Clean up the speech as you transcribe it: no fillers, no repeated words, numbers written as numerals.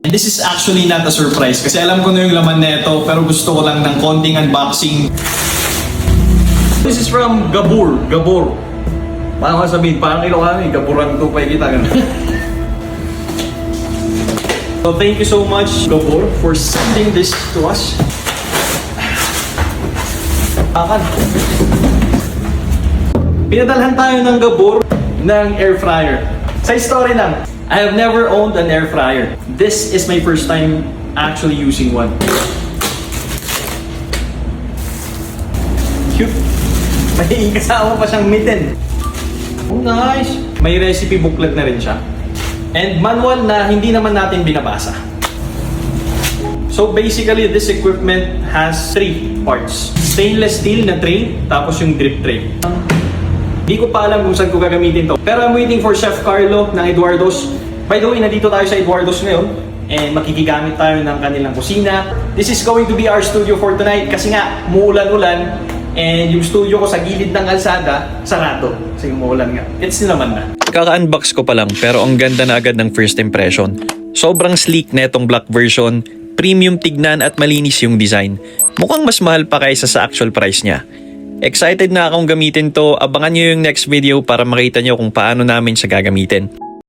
And this is actually not a surprise kasi alam ko na yung laman nito pero gusto ko lang ng konting unboxing. This is from Gabor. Parang sabihin, parang Ilocano Gaboran to pa kita. So thank you so much Gabor for sending this to us. Pinadalhan tayo ng Gabor ng air fryer. Sa story lang, I have never owned an air fryer. This is my first time actually using one. Cute. May kasama pa siyang mitten. Oh, nice. May recipe booklet na rin siya. And manual na hindi naman natin binabasa. So basically, this equipment has 3 parts. Stainless steel na tray, tapos yung drip tray. Hindi ko pa alam kung saan ko gagamitin to. Pero I'm waiting for Chef Carlo ng Eduardo's. By the way, nandito tayo sa Eduardo's ngayon. And makikigamit tayo ng kanilang kusina. This is going to be our studio for tonight. Kasi nga, muulan-ulan. And yung studio ko sa gilid ng kalsada, sarado. Kasi umuulan nga. It's naman na. Kaka-unbox ko pa lang pero ang ganda na agad ng first impression. Sobrang sleek na itong black version. Premium tignan at malinis yung design. Mukhang mas mahal pa kaysa sa actual price niya. Excited na akong gamitin to. Abangan nyo yung next video para makita nyo kung paano namin siya gagamitin.